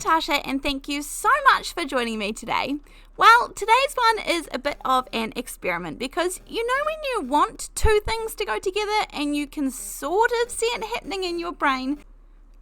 Natasha and thank you so much for joining me today. Well, today's one is a bit of an experiment because you know when you want two things to go together and you can sort of see it happening in your brain,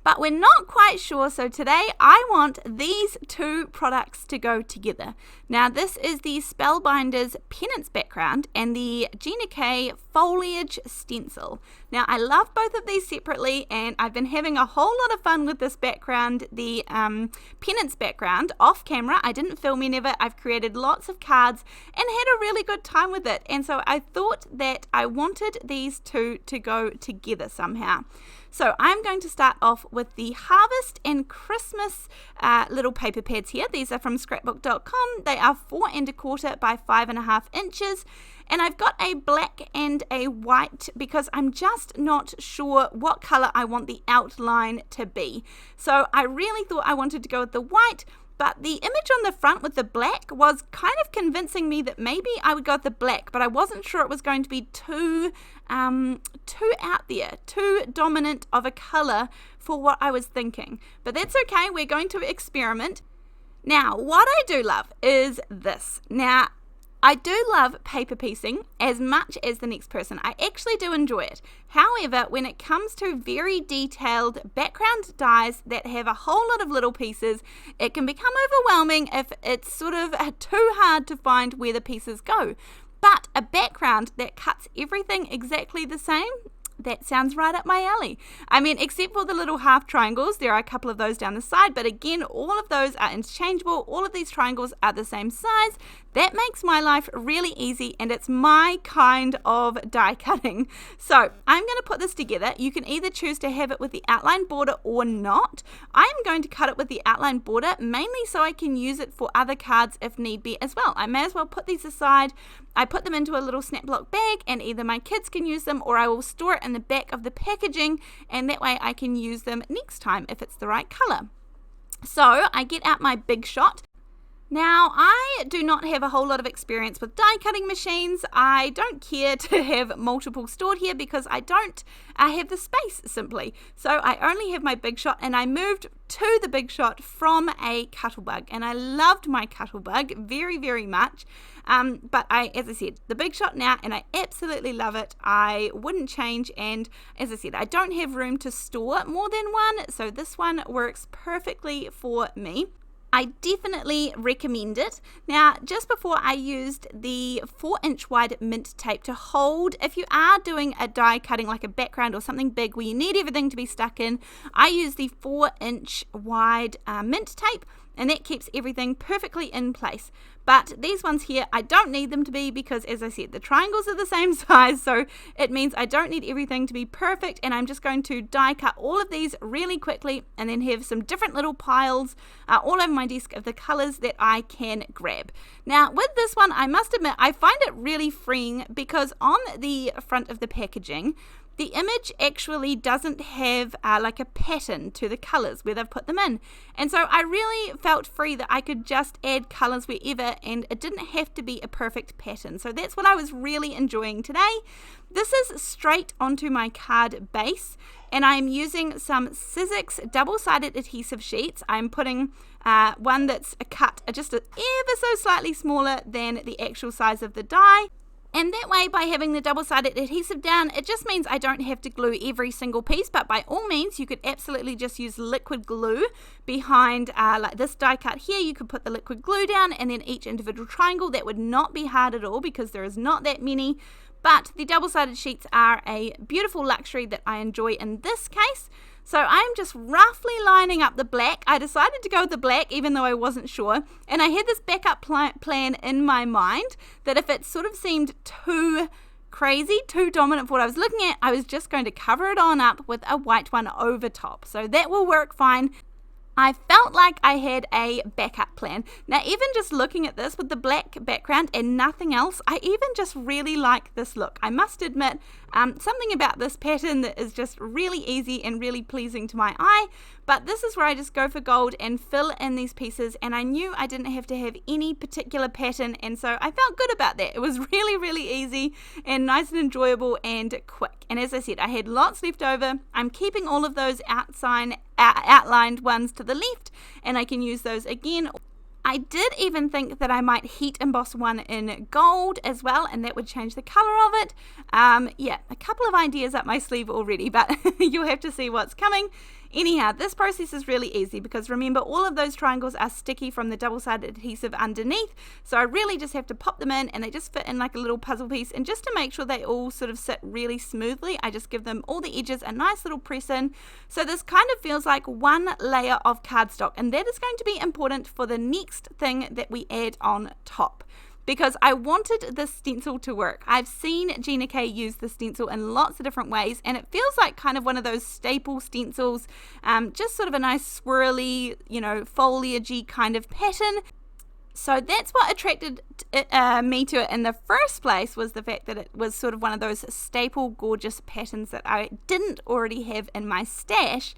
but we're not quite sure, so today I want these two products to go together. Now this is the Spellbinders Pennants background and the Gina Foliage stencil. Now I love both of these separately and I've been having a whole lot of fun with this background, the Pennants background, off camera. I didn't film any of it. I've created lots of cards and had a really good time with it, and so I thought that I wanted these two to go together somehow. So I'm going to start off with the Harvest and Christmas little paper pads here. These are from scrapbook.com. They are 4 1/4 by 5.5 inches. And I've got a black and a white because I'm just not sure what color I want the outline to be. So I really thought I wanted to go with the white, but the image on the front with the black was kind of convincing me that maybe I would go with the black, but I wasn't sure it was going to be too out there, too dominant of a color for what I was thinking. But that's okay, we're going to experiment. Now, what I do love is this. Now, I do love paper piecing as much as the next person. I actually do enjoy it. However, when it comes to very detailed background dies that have a whole lot of little pieces, it can become overwhelming if it's sort of too hard to find where the pieces go. But a background that cuts everything exactly the same, that sounds right up my alley. I mean, except for the little half triangles, there are a couple of those down the side, but again, all of those are interchangeable. All of these triangles are the same size. That makes my life really easy, and it's my kind of die cutting. So I'm going to put this together. You can either choose to have it with the outline border or not. I'm going to cut it with the outline border, mainly so I can use it for other cards if need be as well. I may as well put these aside. I put them into a little snap block bag, and either my kids can use them or I will store it in the back of the packaging, and that way I can use them next time if it's the right color. So I get out my Big Shot. Now, I do not have a whole lot of experience with die cutting machines. I don't care to have multiple stored here because I don't have the space simply. So I only have my Big Shot, and I moved to the Big Shot from a Cuttlebug, and I loved my Cuttlebug very, very much. But as I said, the Big Shot now, and I absolutely love it. I wouldn't change, and as I said, I don't have room to store more than one, so this one works perfectly for me. I definitely recommend it. Now, just before I used the 4-inch wide mint tape to hold, if you are doing a die cutting like a background or something big where you need everything to be stuck in, I use the 4-inch wide mint tape, and that keeps everything perfectly in place. But these ones here, I don't need them to be because, as I said, the triangles are the same size, so it means I don't need everything to be perfect, and I'm just going to die cut all of these really quickly and then have some different little piles all over my desk of the colors that I can grab. Now, with this one, I must admit, I find it really freeing because on the front of the packaging, the image actually doesn't have like a pattern to the colors where they've put them in. And so I really felt free that I could just add colors wherever and it didn't have to be a perfect pattern. So that's what I was really enjoying today. This is straight onto my card base, and I'm using some Sizzix double-sided adhesive sheets. I'm putting one that's cut just ever so slightly smaller than the actual size of the die. And that way, by having the double-sided adhesive down, it just means I don't have to glue every single piece, but by all means, you could absolutely just use liquid glue behind, like this die cut here. You could put the liquid glue down and then each individual triangle. That would not be hard at all because there is not that many, but the double-sided sheets are a beautiful luxury that I enjoy in this case. So I'm just roughly lining up the black. I decided to go with the black even though I wasn't sure. And I had this backup plan in my mind that if it sort of seemed too crazy, too dominant for what I was looking at, I was just going to cover it on up with a white one over top. So that will work fine. I felt like I had a backup plan. Now, even just looking at this with the black background and nothing else, I even just really like this look. I must admit, something about this pattern that is just really easy and really pleasing to my eye. But this is where I just go for gold and fill in these pieces, and I knew I didn't have to have any particular pattern, and so I felt good about that. It was really, really easy and nice and enjoyable and quick. And as I said, I had lots left over. I'm keeping all of those outlined ones to the left, and I can use those again. I did even think that I might heat emboss one in gold as well, and that would change the color of it. Yeah, a couple of ideas up my sleeve already, but you'll have to see what's coming. Anyhow, this process is really easy because remember, all of those triangles are sticky from the double-sided adhesive underneath, so I really just have to pop them in and they just fit in like a little puzzle piece. And just to make sure they all sort of sit really smoothly, I just give them all the edges a nice little press in. So this kind of feels like one layer of cardstock, and that is going to be important for the next thing that we add on top, because I wanted this stencil to work. I've seen Gina K use the stencil in lots of different ways, and it feels like kind of one of those staple stencils, just sort of a nice swirly, you know, foliage-y kind of pattern. So that's what attracted me to it in the first place, was the fact that it was sort of one of those staple gorgeous patterns that I didn't already have in my stash.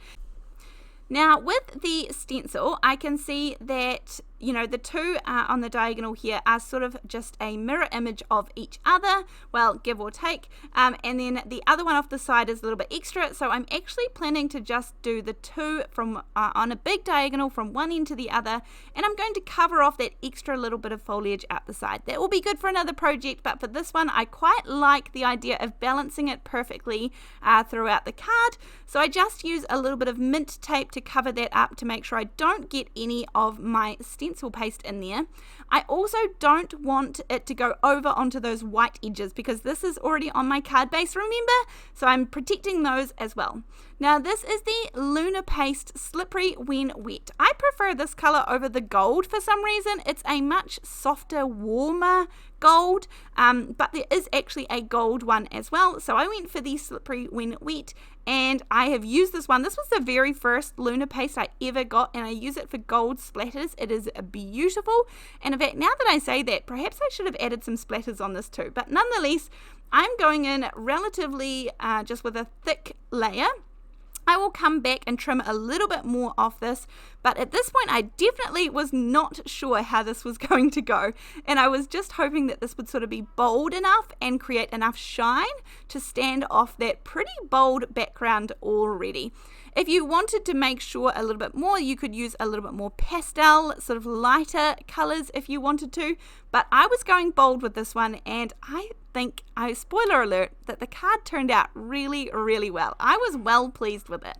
Now with the stencil, I can see that, you know, the two on the diagonal here are sort of just a mirror image of each other, well, give or take, and then the other one off the side is a little bit extra, so I'm actually planning to just do the two from on a big diagonal from one end to the other, and I'm going to cover off that extra little bit of foliage out the side. That will be good for another project, but for this one I quite like the idea of balancing it perfectly throughout the card, so I just use a little bit of mint tape to cover that up to make sure I don't get any of my stencil paste in there. I also don't want it to go over onto those white edges because this is already on my card base, remember? So I'm protecting those as well. Now this is the Lunar paste Slippery When Wet. I prefer this color over the gold for some reason. It's a much softer, warmer gold, but there is actually a gold one as well, so I went for the Slippery When Wet, and I have used this one. This was the very first Lunar paste I ever got, and I use it for gold splatters. It is beautiful, and in fact, now that I say that, perhaps I should have added some splatters on this too, but nonetheless, I'm going in relatively just with a thick layer. I will come back and trim a little bit more off this, but at this point I definitely was not sure how this was going to go, and I was just hoping that this would sort of be bold enough and create enough shine to stand off that pretty bold background already. If you wanted to make sure a little bit more, you could use a little bit more pastel, sort of lighter colors if you wanted to, but I was going bold with this one, and I think, spoiler alert, that the card turned out really, really well. I was well pleased with it.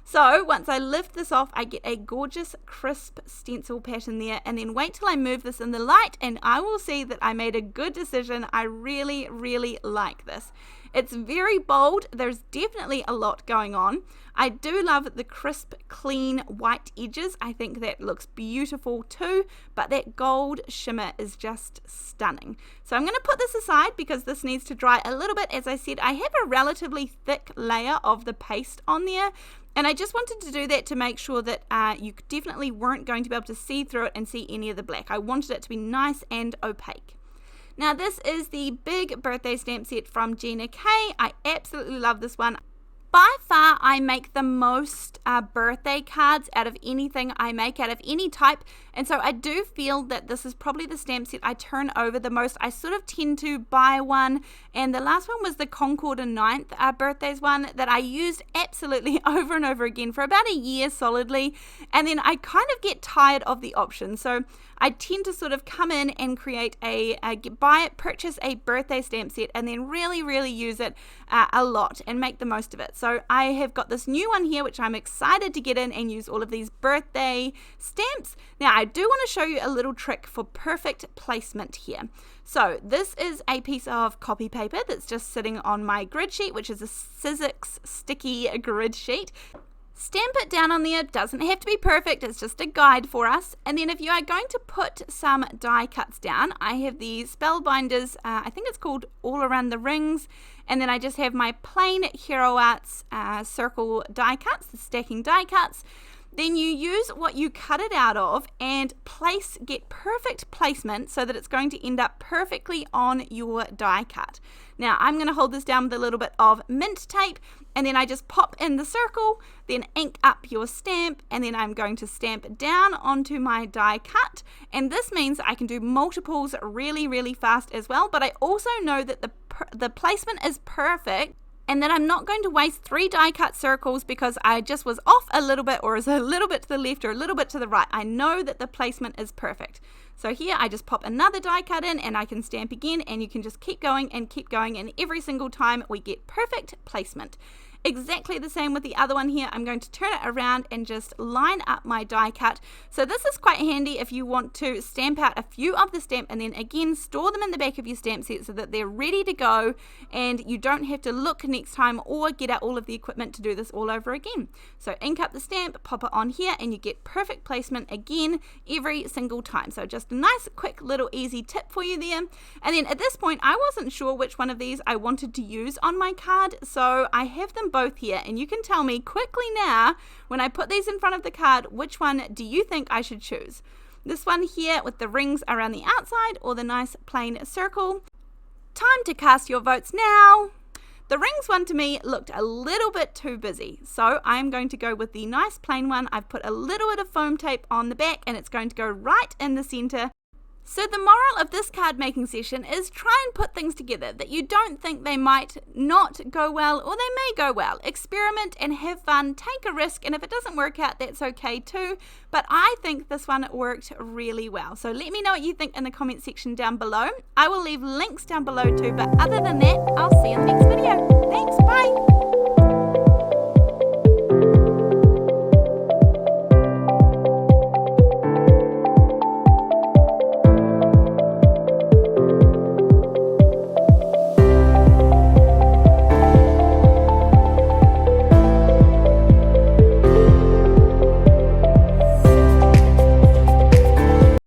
So once I lift this off, I get a gorgeous crisp stencil pattern there, and then wait till I move this in the light and I will see that I made a good decision. I really, really like this. It's very bold. There's definitely a lot going on. I do love the crisp, clean white edges. I think that looks beautiful too, but that gold shimmer is just stunning. So I'm going to put this aside because this needs to dry a little bit. As I said, I have a relatively thick layer of the paste on there, and I just wanted to do that to make sure that you definitely weren't going to be able to see through it and see any of the black. I wanted it to be nice and opaque. Now this is the big birthday stamp set from Gina K. I absolutely love this one. By far, I make the most birthday cards out of anything I make, out of any type, and so I do feel that this is probably the stamp set I turn over the most. I sort of tend to buy one, and the last one was the Concord and 9th birthdays one that I used absolutely over and over again for about a year solidly, and then I kind of get tired of the option, so I tend to sort of come in and create purchase a birthday stamp set, and then really, really use it a lot and make the most of it. So I have got this new one here which I'm excited to get in and use all of these birthday stamps. Now I do want to show you a little trick for perfect placement here. So this is a piece of copy paper that's just sitting on my grid sheet, which is a Sizzix sticky grid sheet. Stamp it down on there. Doesn't have to be perfect, it's just a guide for us. And then if you are going to put some die cuts down, I have the Spellbinders, I think it's called All Around the Rings, and then I just have my plain Hero Arts circle die cuts, the stacking die cuts. Then you use what you cut it out of and get perfect placement so that it's going to end up perfectly on your die cut. Now I'm going to hold this down with a little bit of mint tape, and then I just pop in the circle, then ink up your stamp, and then I'm going to stamp down onto my die cut. And this means I can do multiples really, really fast as well, but I also know that the placement is perfect and that I'm not going to waste 3 die cut circles because I just was off a little bit, or is a little bit to the left or a little bit to the right. I know that the placement is perfect. So here I just pop another die cut in and I can stamp again, and you can just keep going, and every single time we get perfect placement. Exactly the same with the other one here. I'm going to turn it around and just line up my die cut. So this is quite handy if you want to stamp out a few of the stamp and then again store them in the back of your stamp set so that they're ready to go and you don't have to look next time or get out all of the equipment to do this all over again. So ink up the stamp, pop it on here, and you get perfect placement again every single time. So just a nice quick little easy tip for you there. And then at this point I wasn't sure which one of these I wanted to use on my card, so I have them both here, and you can tell me quickly now when I put these in front of the card, which one do you think I should choose? This one here with the rings around the outside, or the nice plain circle? Time to cast your votes now. The rings one to me looked a little bit too busy, so I'm going to go with the nice plain one. I've put a little bit of foam tape on the back and it's going to go right in the center. So the moral of this card making session is try and put things together that you don't think they might not go well, or they may go well. Experiment and have fun, take a risk, and if it doesn't work out, that's okay too. But I think this one worked really well. So let me know what you think in the comment section down below. I will leave links down below too, but other than that, I'll see you in the next video. Thanks, bye!